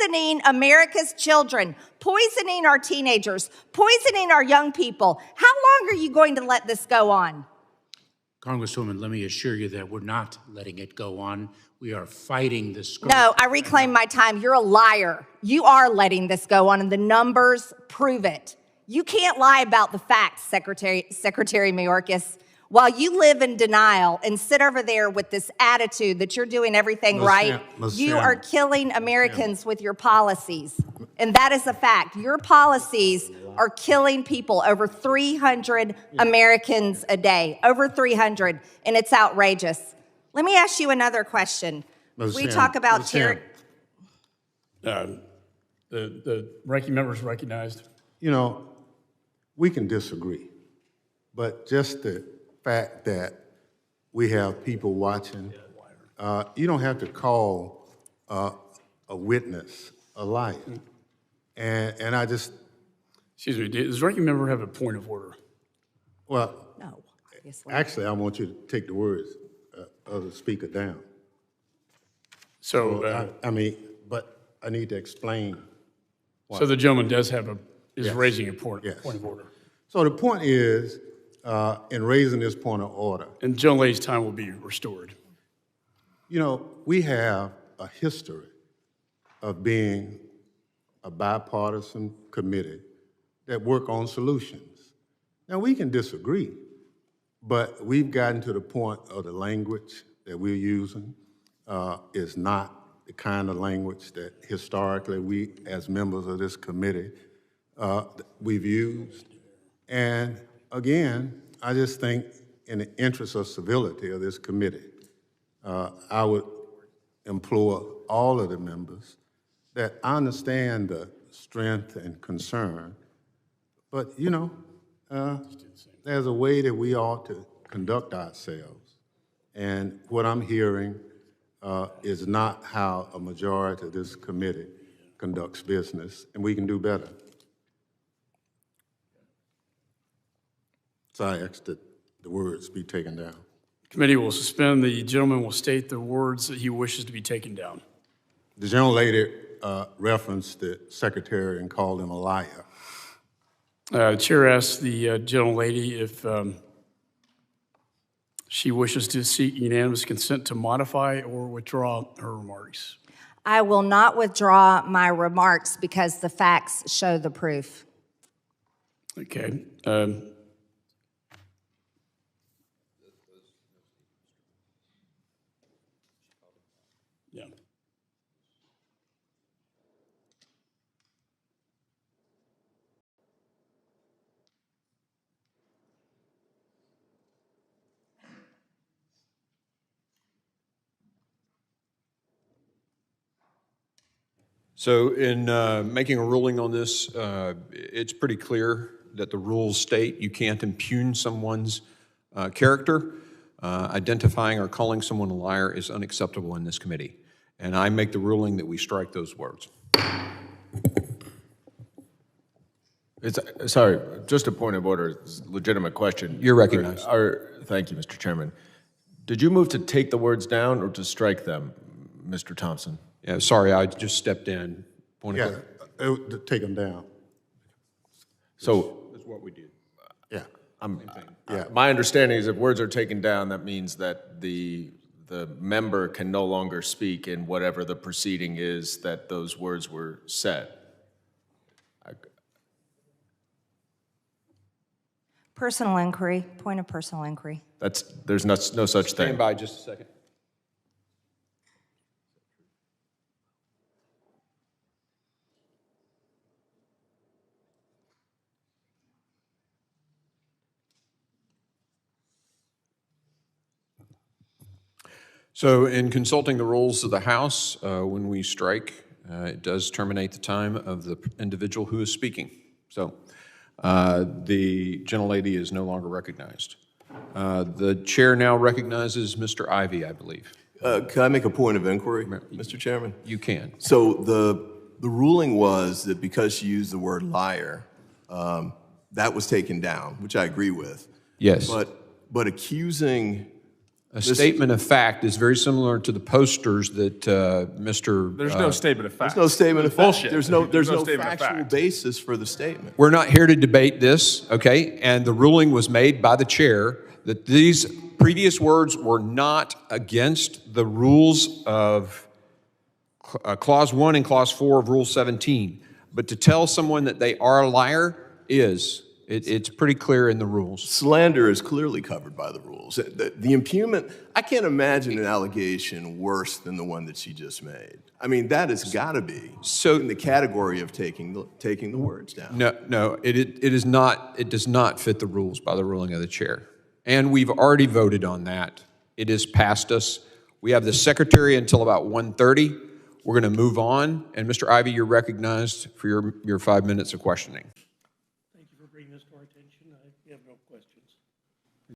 poisoning America's children, poisoning our teenagers, poisoning our young people. How long are you going to let this go on? Congresswoman, let me assure you that we're not letting it go on. We are fighting this. No, I reclaim my time. You're a liar. You are letting this go on, and the numbers prove it. You can't lie about the facts, Secretary Mayorkas. While you live in denial and sit over there with this attitude that you're doing everything right, you are killing Americans with your policies. And that is a fact. Your policies are killing people, over 300 Americans a day, over 300, and it's outrageous. Let me ask you another question. We talk about terror. The ranking member is recognized. You know, we can disagree, but just the fact that we have people watching, you don't have to call a witness a liar. And I just... Excuse me, does the ranking member have a point of order? Well, No, obviously. actually, I want you to take the words of the speaker down. So, I mean, but I need to explain. so the gentleman does have Yes. raising a point Yes. of order. So the point is, in raising this point of order, And Joan Lady's time will be restored. you know, we have a history of being a bipartisan committee that work on solutions. Now, we can disagree, but we've gotten to the point of the language that we're using is not the kind of language that historically we, as members of this committee, we've used. And again, I just think in the interest of civility of this committee, I would implore all of the members that I understand the strength and concern, but you know, there's a way that we ought to conduct ourselves. And what I'm hearing is not how a majority of this committee conducts business, and we can do better. So I ask that the words be taken down. Committee will suspend. The gentleman will state the words that he wishes to be taken down. The gentlelady referenced the secretary and called him a liar. Chair asks the gentlelady if she wishes to seek unanimous consent to modify or withdraw her remarks. I will not withdraw my remarks because the facts show the proof. Okay. Yeah. So in making a ruling on this, it's pretty clear that the rules state you can't impugn someone's character. Identifying or calling someone a liar is unacceptable in this committee. And I make the ruling that we strike those words. Sorry, just a point of order, it's a legitimate question. You're recognized. Thank you, Mr. Chairman. Did you move to take the words down or to strike them, Mr. Thompson? Yeah, sorry, I just stepped in. Point of Yeah, order. take them down. So, That's what we did. Yeah. my understanding is if words are taken down, that means that the member can no longer speak in whatever the proceeding is that those words were said. Personal inquiry, point of personal inquiry. There's no such thing. Stand by just a second. So in consulting the rules of the House, when we strike, it does terminate the time of the individual who is speaking. So the gentlelady is no longer recognized. The chair now recognizes Mr. Ivey, I believe. Can I make a point of inquiry, Mr. Chairman? You can. So the ruling was that because she used the word liar, that was taken down, which I agree with. Yes. But accusing A statement of fact is very similar to the posters that Mr. There's no statement of fact. There's no statement of fact. Bullshit. There's no statement of factual fact. basis for the statement. We're not here to debate this, okay? And the ruling was made by the chair that these previous words were not against the rules of Clause 1 and Clause 4 of Rule 17. But to tell someone that they are a liar is, it's pretty clear in the rules. Slander is clearly covered by the rules. The impugnment, I can't imagine an allegation worse than the one that she just made. I mean, that has got to be in the category of taking the words down. No, it is not. It does not fit the rules by the ruling of the chair. And we've already voted on that. It is past us. We have the secretary until about 1:30. We're going to move on. And Mr. Ivey, you're recognized for your 5 minutes of questioning.